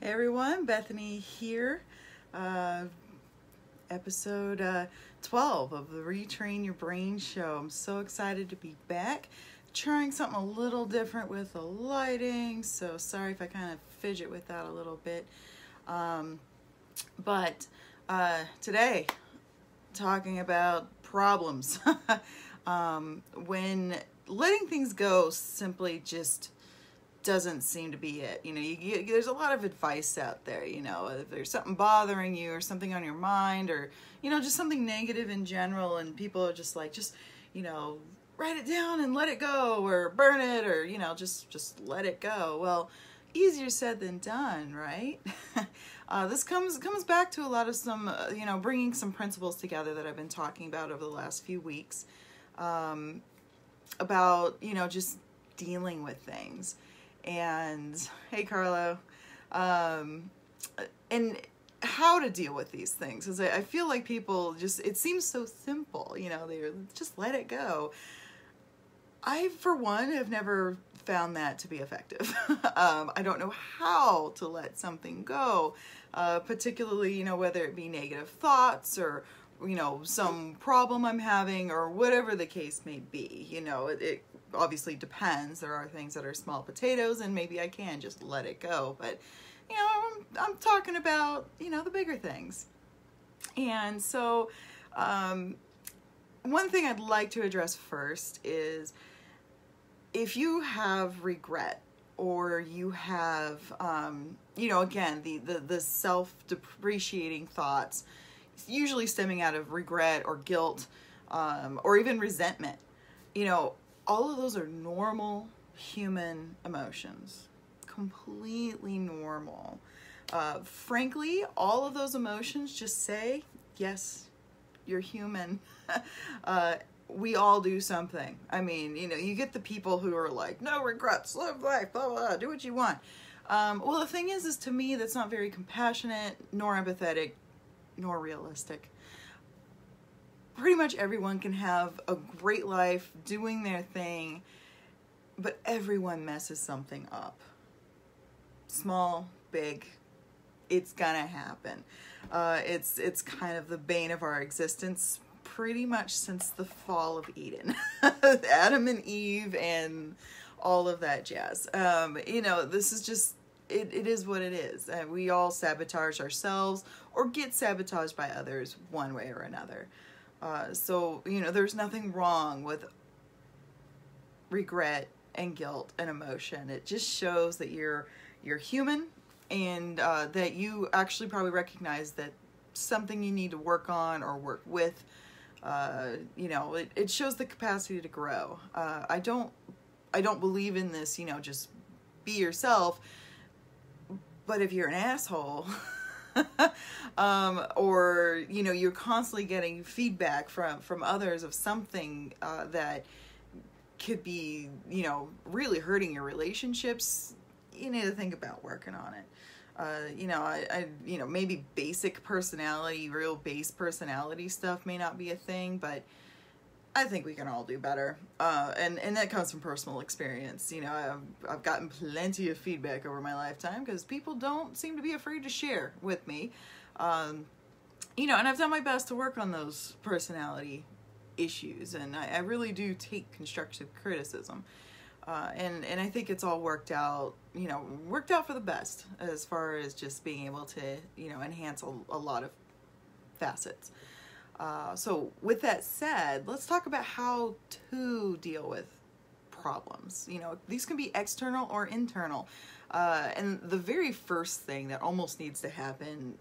Hey everyone, Bethany here. Episode 12 of the Retrain Your Brain show. I'm so excited to be back. Trying something a little different with the lighting, so sorry if I kind of fidget with that a little bit. But today, talking about problems. When letting things go simply just doesn't seem to be it. There's a lot of advice out there, if there's something bothering you or something on your mind or, just something negative in general, and people are just like, write it down and let it go, or burn it, or, just let it go. Well, easier said than done, right? This comes back to a lot of bringing some principles together that I've been talking about over the last few weeks, about, just dealing with things. And hey, Carlo, and how to deal with these things, because I feel like people it seems so simple, they're just let it go. I, for one, have never found that to be effective. I don't know how to let something go, particularly, whether it be negative thoughts or, some problem I'm having or whatever the case may be. It obviously depends. There are things that are small potatoes and maybe I can just let it go. But, I'm talking about, the bigger things. And so one thing I'd like to address first is if you have regret or you have, again, the self-depreciating thoughts, usually stemming out of regret or guilt, or even resentment, all of those are normal human emotions, completely normal. Frankly, all of those emotions just say, yes, you're human. We all do something. I mean, you get the people who are like, no regrets, live life, blah, blah, blah, do what you want. Well, the thing is to me, that's not very compassionate, nor empathetic, nor realistic. Pretty much everyone can have a great life doing their thing, but everyone messes something up. Small, big, it's gonna happen. It's kind of the bane of our existence pretty much since the fall of Eden. Adam and Eve and all of that jazz. This is just, it is what it is. We all sabotage ourselves or get sabotaged by others one way or another. So, there's nothing wrong with regret and guilt and emotion. It just shows that you're human, and that you actually probably recognize that something you need to work on or work with. It shows the capacity to grow. I don't believe in this, just be yourself. But if you're an asshole, or, you're constantly getting feedback from others of something that could be, really hurting your relationships, you need to think about working on it. Maybe basic personality, real base personality stuff may not be a thing, but I think we can all do better. And that comes from personal experience. I've gotten plenty of feedback over my lifetime because people don't seem to be afraid to share with me. And I've done my best to work on those personality issues, and I really do take constructive criticism. And I think it's all worked out for the best as far as just being able to, enhance a lot of facets. So with that said, let's talk about how to deal with problems. These can be external or internal. And the very first thing that almost needs to happen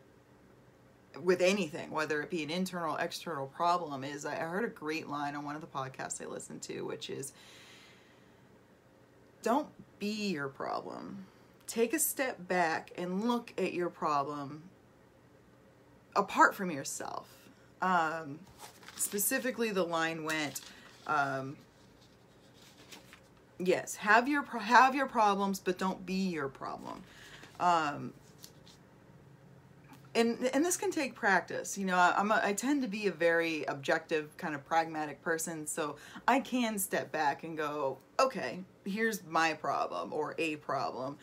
with anything, whether it be an internal or external problem, is I heard a great line on one of the podcasts I listened to, which is, don't be your problem. Take a step back and look at your problem apart from yourself. Specifically, the line went, yes, have your problems, but don't be your problem. And this can take practice. I tend to be a very objective, kind of pragmatic person, so I can step back and go, okay, here's my problem or a problem.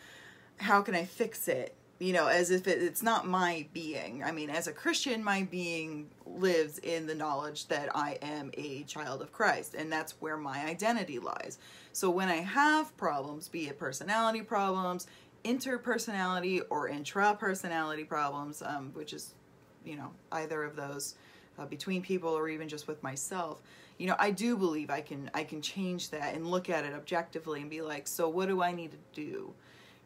How can I fix it? as if it's not my being. I mean, as a Christian, my being lives in the knowledge that I am a child of Christ, and that's where my identity lies. So when I have problems, be it personality problems, interpersonality, or intrapersonality problems, which is, either of those between people or even just with myself, I do believe I can change that and look at it objectively and be like, so what do I need to do?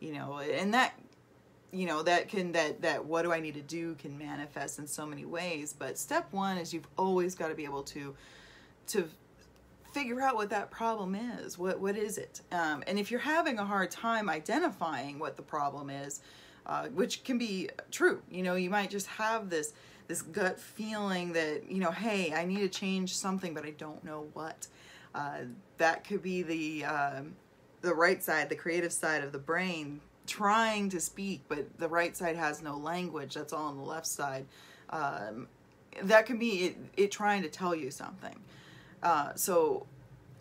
And that, that what do I need to do can manifest in so many ways. But step one is you've always got to be able to figure out what that problem is. What is it? And if you're having a hard time identifying what the problem is, which can be true, you might just have this gut feeling that, hey, I need to change something, but I don't know what. That could be the right side, the creative side of the brain, trying to speak, but the right side has no language. That's all on the left side. That can be it trying to tell you something. So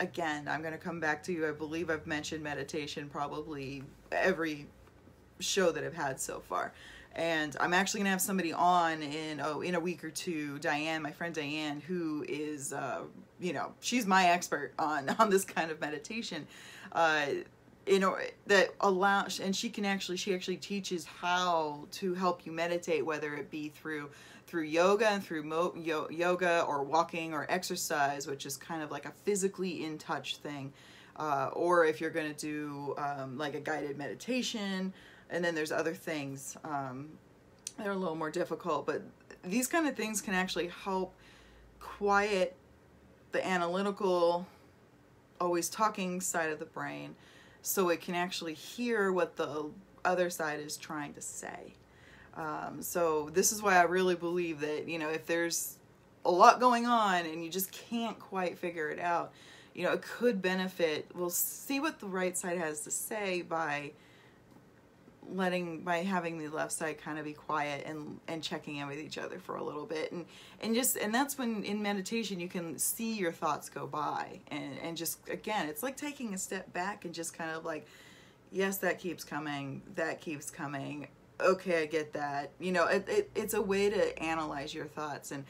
again, I'm going to come back to you. I believe I've mentioned meditation probably every show that I've had so far. And I'm actually going to have somebody on in a week or two, Diane, my friend Diane, who is, she's my expert on this kind of meditation. That allows, and she actually teaches how to help you meditate, whether it be through yoga and through yoga or walking or exercise, which is kind of like a physically in touch thing, or if you're going to do like a guided meditation. And then there's other things that are a little more difficult, but these kind of things can actually help quiet the analytical, always talking side of the brain, so it can actually hear what the other side is trying to say. So this is why I really believe that, if there's a lot going on and you just can't quite figure it out, it could benefit. We'll see what the right side has to say by having the left side kind of be quiet and checking in with each other for a little bit, and that's when in meditation you can see your thoughts go by, and just, again, it's like taking a step back and just kind of like, yes, that keeps coming, okay, I get that. It's a way to analyze your thoughts. And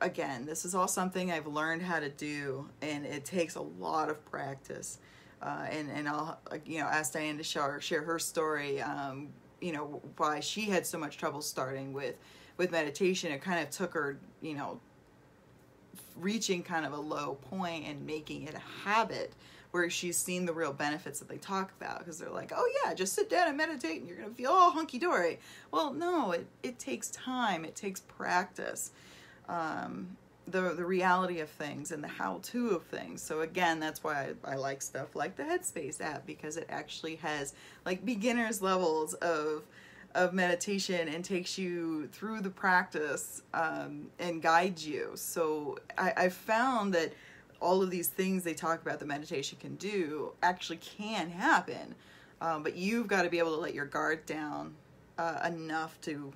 again, this is all something I've learned how to do, and it takes a lot of practice. And I'll, ask Diane to share her story, why she had so much trouble starting with meditation. It kind of took her, reaching kind of a low point and making it a habit where she's seen the real benefits that they talk about, because they're like, oh yeah, just sit down and meditate and you're going to feel all hunky-dory. Well, no, it takes time. It takes practice. The reality of things and the how-to of things. So again, that's why I like stuff like the Headspace app, because it actually has like beginner's levels of meditation and takes you through the practice and guides you. So I found that all of these things they talk about that meditation can do actually can happen, but you've got to be able to let your guard down enough to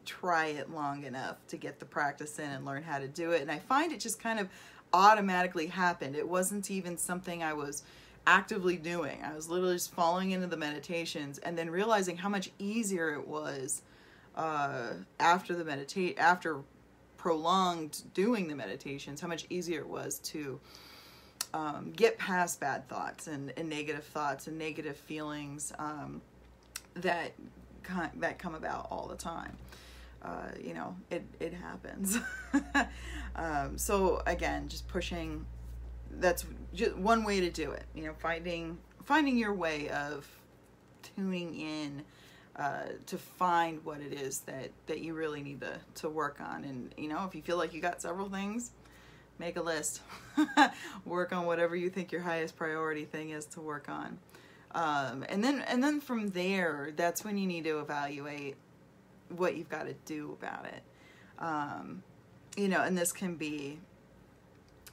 try it long enough to get the practice in and learn how to do it. And I find it just kind of automatically happened. It wasn't even something I was actively doing. I was literally just falling into the meditations and then realizing how much easier it was after prolonged doing the meditations, how much easier it was to get past bad thoughts and negative thoughts and negative feelings that come about all the time. It happens. So again, just pushing, that's just one way to do it, finding your way of tuning in to find what it is that you really need to work on. And, if you feel like you got several things, make a list, work on whatever you think your highest priority thing is to work on. And then from there, that's when you need to evaluate what you've got to do about it. And this can be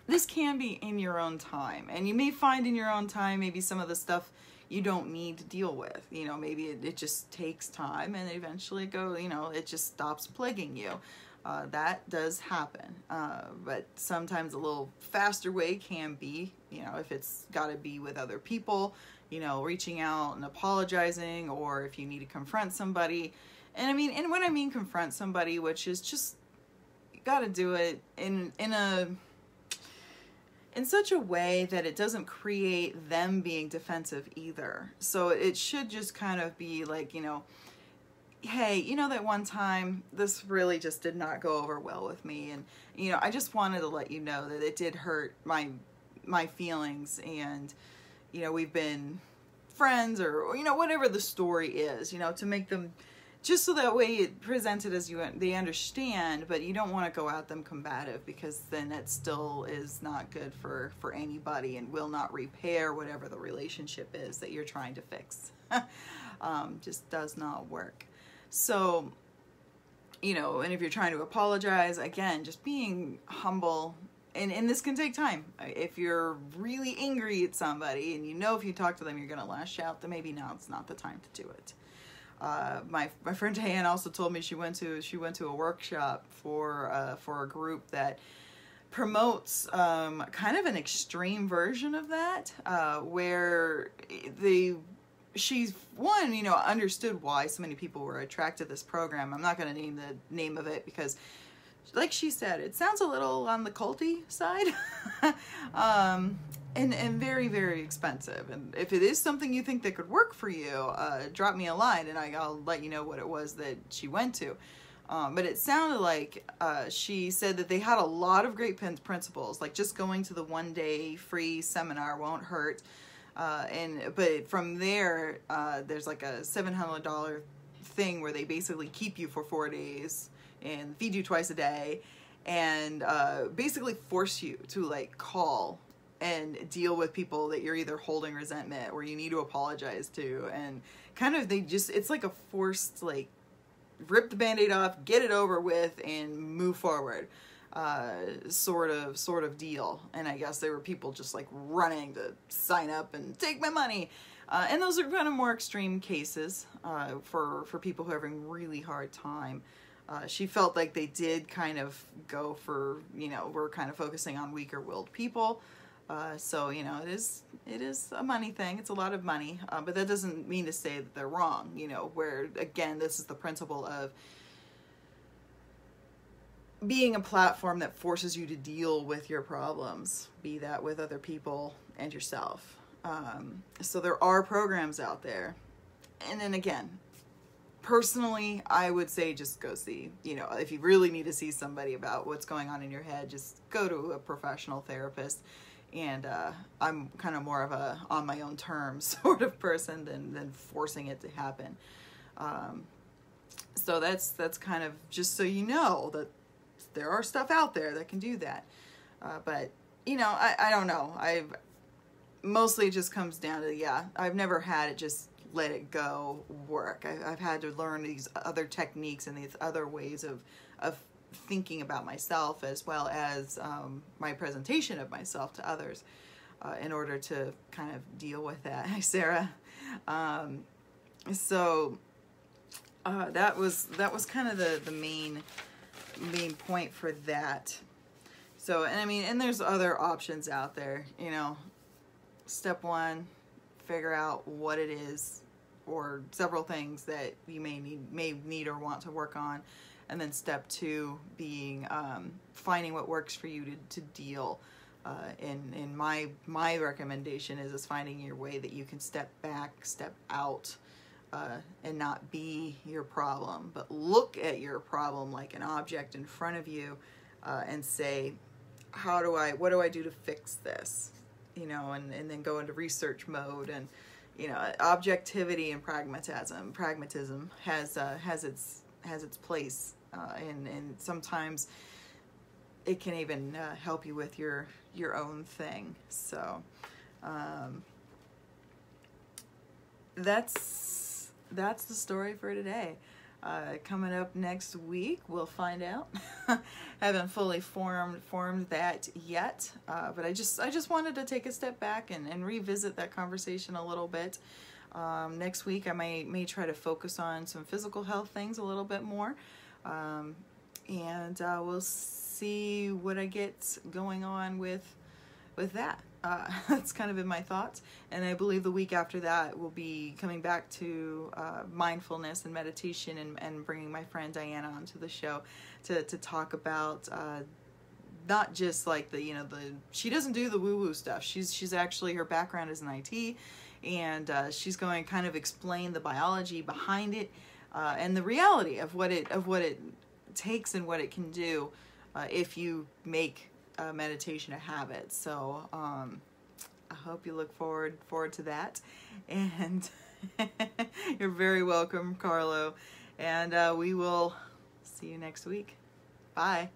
in your own time, and you may find in your own time, maybe some of the stuff you don't need to deal with, maybe it just takes time and eventually it just stops plaguing you. That does happen. But sometimes a little faster way can be, if it's got to be with other people, you know, reaching out and apologizing, or if you need to confront somebody. And I mean, and when I mean confront somebody, which is just, you got to do it in such a way that it doesn't create them being defensive either. So it should just kind of be like, you know, hey, you know, that one time this really just did not go over well with me, and you know, I just wanted to let you know that it did hurt my feelings, and you know, we've been friends, or you know, whatever the story is, you know, to make them, just so that way it presented as they understand, but you don't want to go at them combative, because then it still is not good for anybody and will not repair whatever the relationship is that you're trying to fix. Just does not work. So, you know, and if you're trying to apologize, again, just being humble, and this can take time. If you're really angry at somebody and you know if you talk to them you're going to lash out, then maybe now it's not the time to do it. My friend Diane also told me she went to a workshop for a group that promotes kind of an extreme version of that, where she's one, you know, understood why so many people were attracted to this program. I'm not going to name the name of it because, like she said, it sounds a little on the culty side, and very, very expensive. And if it is something you think that could work for you, drop me a line and I'll let you know what it was that she went to. But it sounded like she said that they had a lot of great principles, like just going to the one-day free seminar won't hurt. But from there, there's like a $700 thing where they basically keep you for 4 days and feed you twice a day, and basically force you to like call and deal with people that you're either holding resentment or you need to apologize to, and kind of it's like a forced, like, rip the Band-Aid off, get it over with, and move forward. Sort of deal. And I guess there were people just like running to sign up and take my money. And those are kind of more extreme cases for people who are having really hard time. She felt like they did kind of go for, you know, we're kind of focusing on weaker willed people. So, you know, it is a money thing. It's a lot of money. But that doesn't mean to say that they're wrong, you know, where again, this is the principle of being a platform that forces you to deal with your problems, be that with other people and yourself. So there are programs out there. And then again, personally, I would say just go see, you know, if you really need to see somebody about what's going on in your head, just go to a professional therapist. And I'm kind of more of a on my own terms sort of person than forcing it to happen. So that's kind of just so you know that there are stuff out there that can do that. But, you know, I don't know. Mostly it just comes down to, yeah, I've never had it just let it go work. I've had to learn these other techniques and these other ways of thinking about myself, as well as my presentation of myself to others, in order to kind of deal with that. Hi, Sarah. So that was kind of the main point for that. So, and I mean, and there's other options out there, you know. Step one, figure out what it is, or several things that you may need or want to work on. And then step two being finding what works for you to deal. And my recommendation is finding your way that you can step back, step out, and not be your problem, but look at your problem like an object in front of you, and say, what do I do to fix this? You know, and then go into research mode. And, you know, objectivity and pragmatism has its place, and sometimes it can even help you with your own thing. So that's the story for today. Coming up next week, we'll find out. Haven't fully formed that yet, but I just wanted to take a step back and revisit that conversation a little bit. Next week, I may try to focus on some physical health things a little bit more, and we'll see what I get going on with that. that's kind of in my thoughts. And I believe the week after that we'll be coming back to mindfulness and meditation, and bringing my friend Diana onto the show to talk about not just like she doesn't do the woo-woo stuff. She's actually, her background is in IT, and she's going to kind of explain the biology behind it, and the reality of what it takes and what it can do if you make meditation a habit. So I hope you look forward to that, and you're very welcome, Carlo, and we will see you next week. Bye.